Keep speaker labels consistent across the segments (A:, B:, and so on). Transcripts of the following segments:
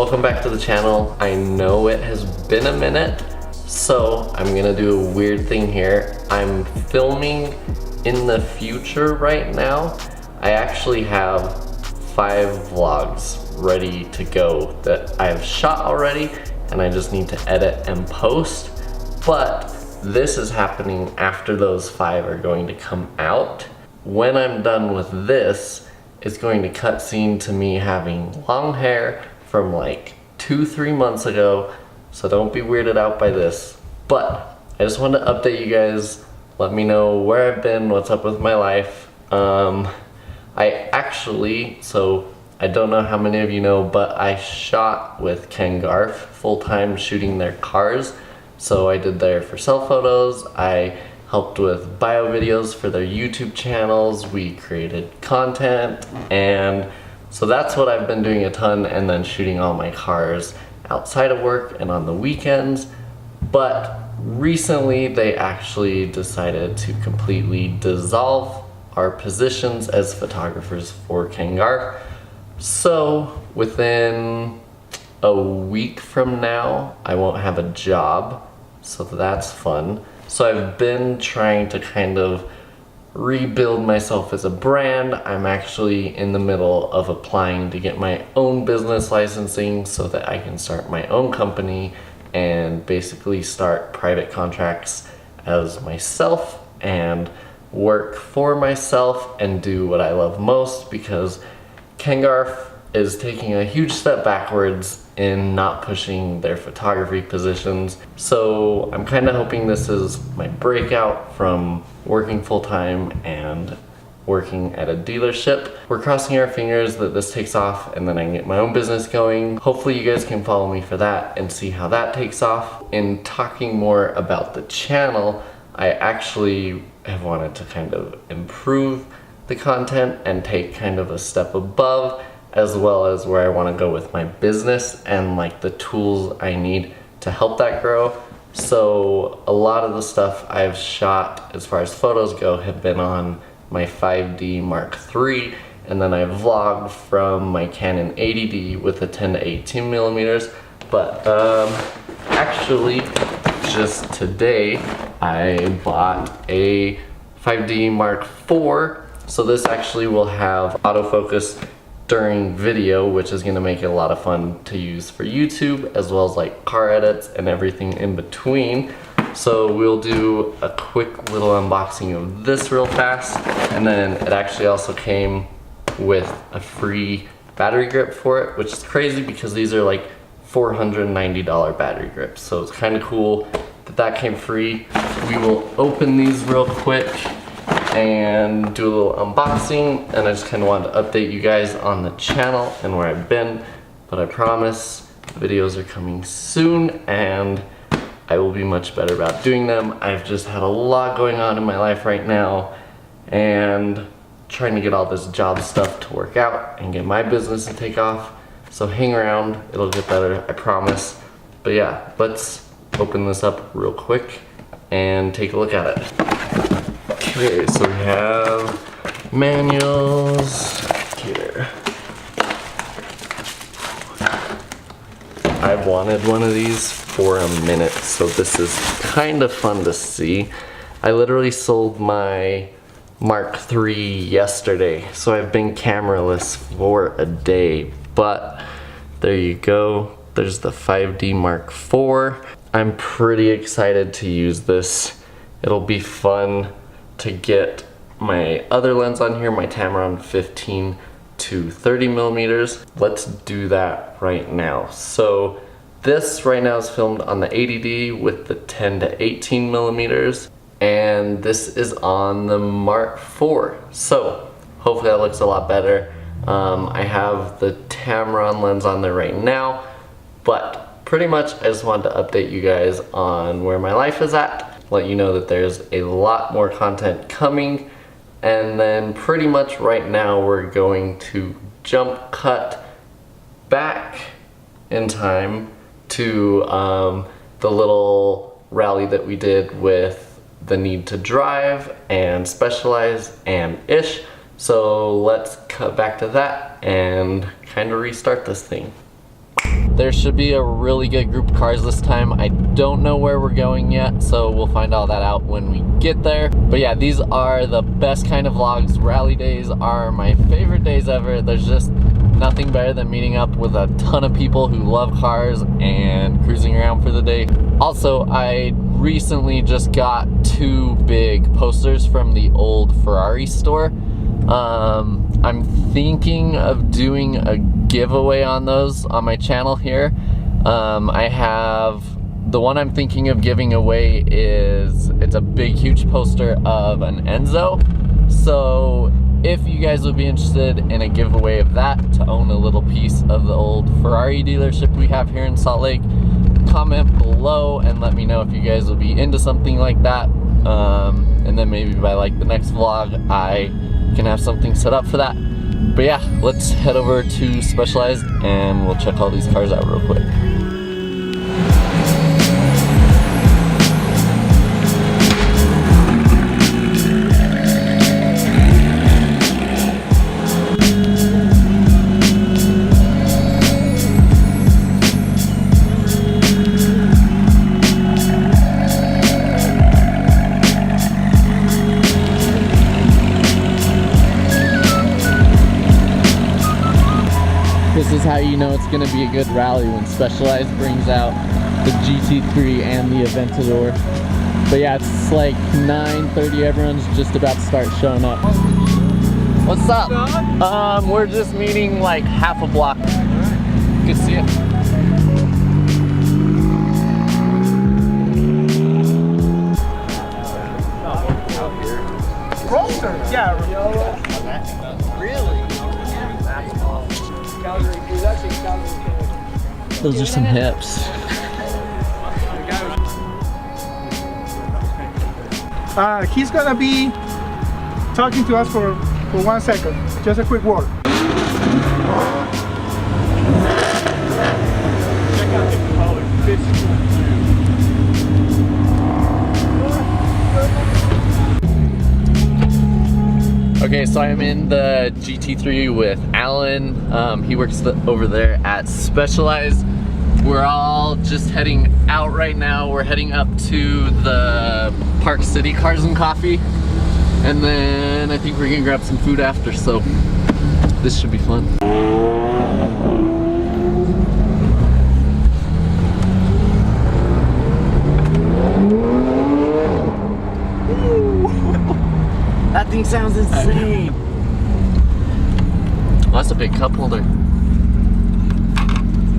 A: welcome back to the channel. I know it has been a minute, so I'm gonna do a weird thing here. I'm filming in the future right now. I actually have 5 vlogs ready to go that I've shot already, and I just need to edit and post. But this is happening after those 5 are going to come out. When I'm done with this, it's going to cut scene to me having long hair from like 2-3 months ago, so don't be weirded out by this. But I just wanted to update you guys, let me know where I've been, what's up with my life. So I don't know how many of you know, but I shot with Ken Garff full-time shooting their cars. So I did their for sale photos, I helped with bio videos for their YouTube channels, we created content, and so that's what I've been doing a ton, and then shooting all my cars outside of work and on the weekends. But recently they actually decided to completely dissolve our positions as photographers for Ken Garff. So within a week from now, I won't have a job, so that's fun. So I've been trying to kind of rebuild myself as a brand. I'm actually in the middle of applying to get my own business licensing so that I can start my own company and basically start private contracts as myself and work for myself and do what I love most, because Ken Garff is taking a huge step backwards in not pushing their photography positions. So I'm kind of hoping this is my breakout from working full-time and working at a dealership. We're crossing our fingers that this takes off and then I can get my own business going. Hopefully you guys can follow me for that and see how that takes off. In talking more about the channel, I actually have wanted to kind of improve the content and take kind of a step above, as well as where I want to go with my business and like the tools I need to help that grow. So a lot of the stuff I've shot as far as photos go have been on my 5D Mark III, and then I vlogged from my Canon 80D with a 10 to 18 millimeters. But actually just today I bought a 5D Mark IV. So this actually will have autofocus during video, which is going to make it a lot of fun to use for YouTube, as well as like car edits and everything in between. So we'll do a quick little unboxing of this real fast, and then it actually also came with a free battery grip for it, which is crazy because these are like $490 battery grips. So it's kind of cool that that came free. We will open these real quick and do a little unboxing, and I just kind of wanted to update you guys on the channel and where I've been. But I promise videos are coming soon and I will be much better about doing them. I've just had a lot going on in my life right now and trying to get all this job stuff to work out and get my business to take off. So hang around, it'll get better, I promise. But yeah, let's open this up real quick and take a look at it. Okay, so we have manuals here. I've wanted one of these for a minute, so this is kind of fun to see. I literally sold my Mark III yesterday, so I've been cameraless for a day, but there you go. There's the 5D Mark IV. I'm pretty excited to use this. It'll be fun to get my other lens on here, my Tamron 15 to 30 millimeters. Let's do that right now. So this right now is filmed on the 80D with the 10 to 18 millimeters, and this is on the Mark IV. So hopefully that looks a lot better. I have the Tamron lens on there right now, but pretty much I just wanted to update you guys on where my life is at, let you know that there's a lot more content coming, and then pretty much right now we're going to jump cut back in time to the little rally that we did with the Need to Drive and Specialized and Ish. So let's cut back to that and kind of restart this thing. There should be a really good group of cars this time. I don't know where we're going yet, so we'll find all that out when we get there. But yeah, these are the best kind of vlogs. Rally days are my favorite days ever. There's just nothing better than meeting up with a ton of people who love cars and cruising around for the day. Also, I recently just got 2 big posters from the old Ferrari store. I'm thinking of doing a giveaway on those on my channel here. I have the one I'm thinking of giving away it's a big huge poster of an Enzo. So if you guys would be interested in a giveaway of that to own a little piece of the old Ferrari dealership we have here in Salt Lake, comment below and let me know if you guys will be into something like that. And then maybe by like the next vlog I can have something set up for that. But yeah, let's head over to Specialized and we'll check all these cars out real quick. This is how you know it's going to be a good rally, when Specialized brings out the GT3 and the Aventador. But yeah, it's like 9:30, everyone's just about to start showing up. What's up? We're just meeting like half a block. Good to see you.
B: Roadster, yeah. Really?
A: Those are some hips.
B: He's gonna be talking to us for 1 second. Just a quick word. Check out the color.
A: Okay, so I'm in the GT3 with Alan. He works over there at Specialized. We're all just heading out right now. We're heading up to the Park City Cars and Coffee. And then I think we're gonna grab some food after, so this should be fun. That thing sounds insane. Well, that's a big cup holder.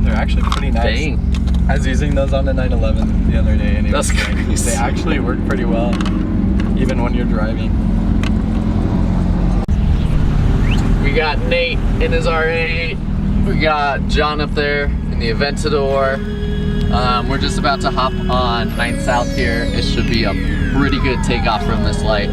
C: They're actually pretty nice.
A: Dang.
C: I was using those on the 911 the other day and
A: That's crazy.
C: they actually work pretty well, even when you're driving.
A: We got Nate in his R8. We got John up there in the Aventador. We're just about to hop on 9th South here. It should be a pretty good takeoff from this light.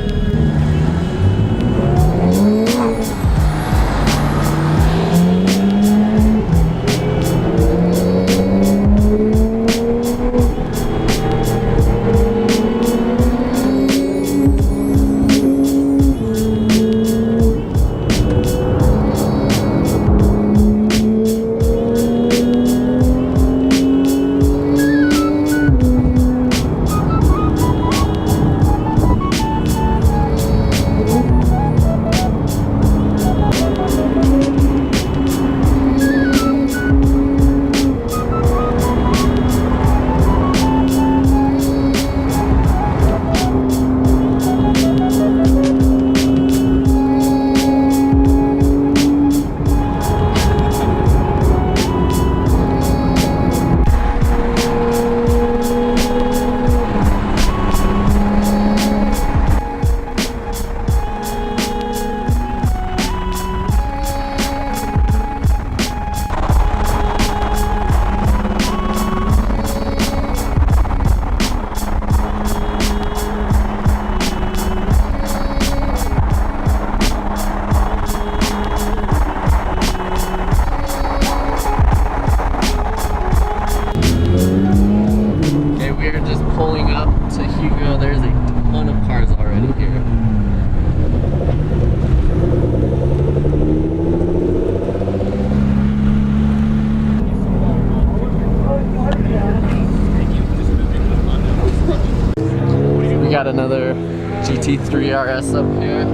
A: GT3 RS up here.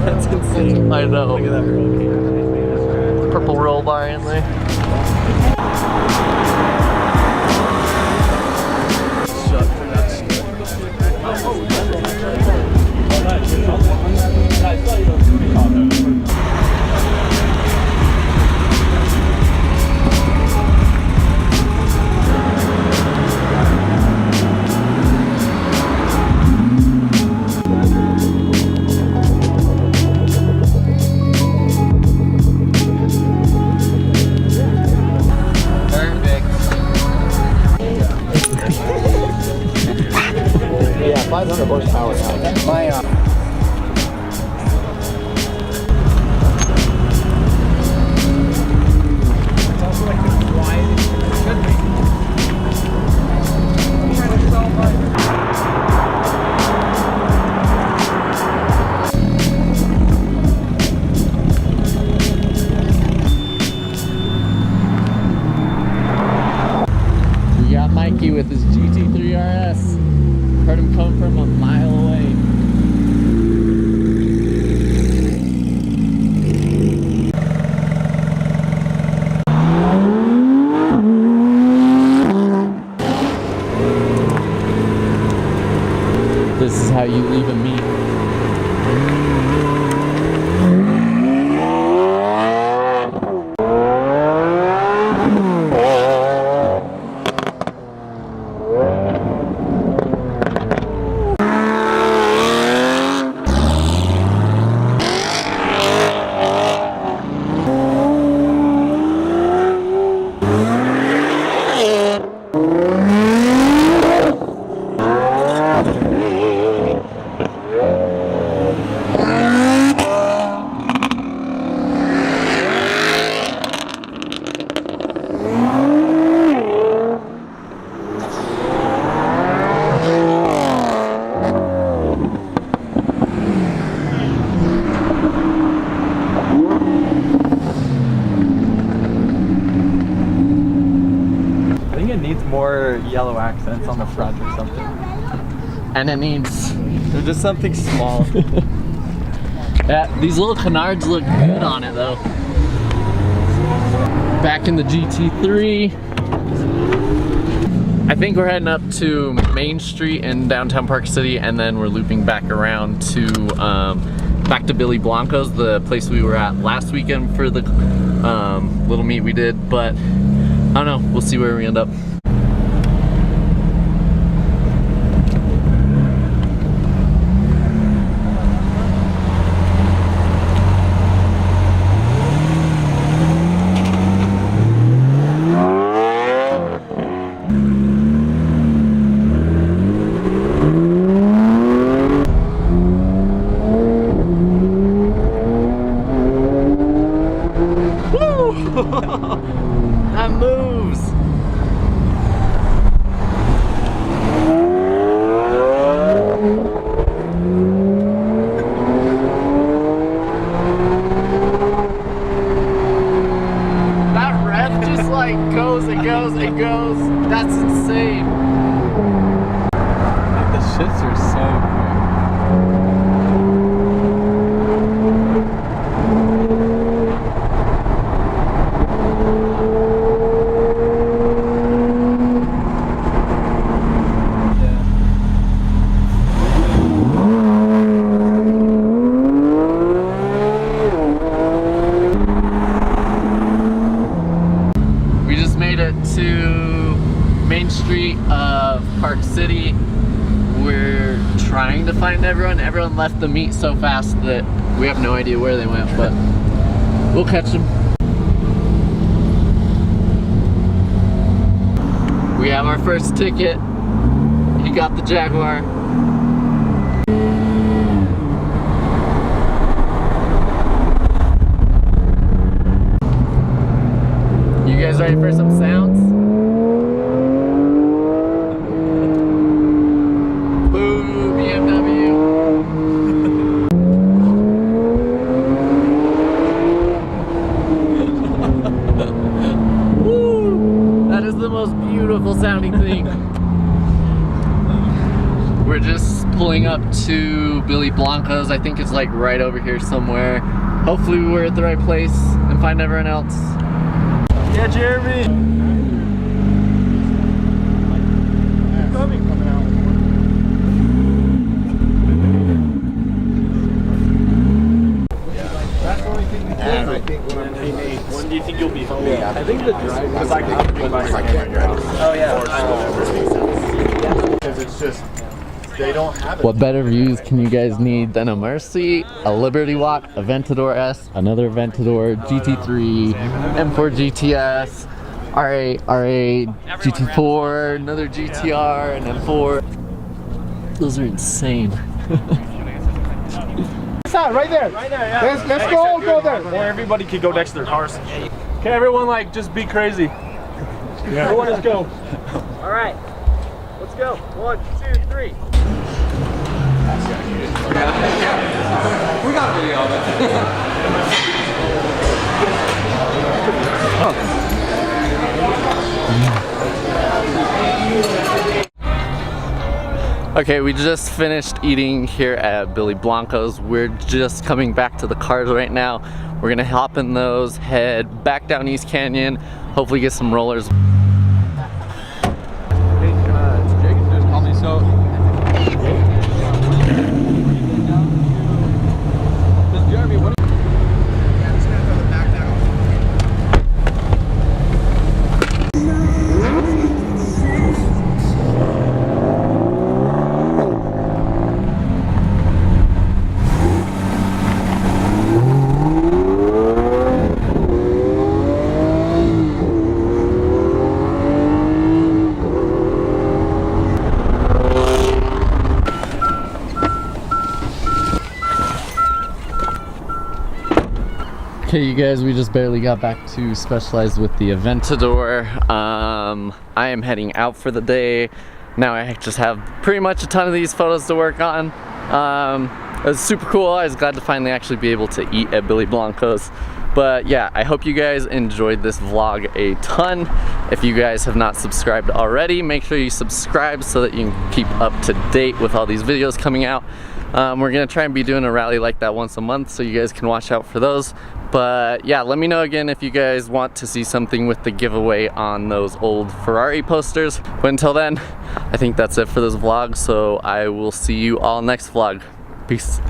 C: That's insane.
A: I know.
C: Look at that roll cage.
A: Purple roll bar in there.
C: Shut for that Yeah, 500 horsepower now. My
B: It's also like the quiet it should be.
A: We got Mikey with his GT3 RS. Heard him come from a mile away. This is how you leave a meet.
C: I think it needs more yellow accents on the front or something.
A: And it needs,
C: There's just something small.
A: yeah, these little canards look good on it though. Back in the GT3. I think we're heading up to Main Street in downtown Park City, and then we're looping back around to back to Billy Blanco's, the place we were at last weekend for the little meet we did. But I don't know, we'll see where we end up. That moves! That rev just like goes and goes and goes. That's insane.
C: The shifts are so
A: We just made it to Main Street of Park City. We're trying to find everyone. Everyone left the meet so fast that we have no idea where they went, but we'll catch them. We have our first ticket. He got the Jaguar. You guys ready for some sounds? Boo, BMW. Woo! That is the most beautiful beautiful sounding thing. We're just pulling up to Billy Blanco's. I think it's like right over here somewhere. Hopefully we're at the right place and find everyone else.
C: Yeah, Jeremy.
B: Coming out. That's the only thing we can, I think,
C: When do you think you'll be home?
D: I think the drive.
C: Because I can be by your camera.
D: Oh yeah.
C: Because it's just, they don't have it.
A: What better views can you guys need than a Mercy, a Liberty Walk, a Aventador S, another Aventador, GT3, M4 GTS, R8, R8, GT4, another GTR, and M4. Those are insane.
B: right there.
D: Right there, yeah.
B: Let's go all go there.
C: Or everybody could go next to their cars. Okay, everyone, like, just be crazy. Yeah. Everyone just go.
D: All right. Let's go. 1, 2, 3. We got video of it.
A: Okay, we just finished eating here at Billy Blanco's. We're just coming back to the cars right now. We're gonna hop in those, head back down East Canyon, hopefully get some rollers.
C: Jake, just call me so. Jeremy, what?
A: Okay, you guys, we just barely got back to Specialized with the Aventador. I am heading out for the day. Now I just have pretty much a ton of these photos to work on. It was super cool. I was glad to finally actually be able to eat at Billy Blanco's. But yeah, I hope you guys enjoyed this vlog a ton. If you guys have not subscribed already, make sure you subscribe so that you can keep up to date with all these videos coming out. We're gonna try and be doing a rally like that once a month, so you guys can watch out for those. But yeah, let me know again if you guys want to see something with the giveaway on those old Ferrari posters. But until then, I think that's it for this vlog, so I will see you all next vlog. Peace.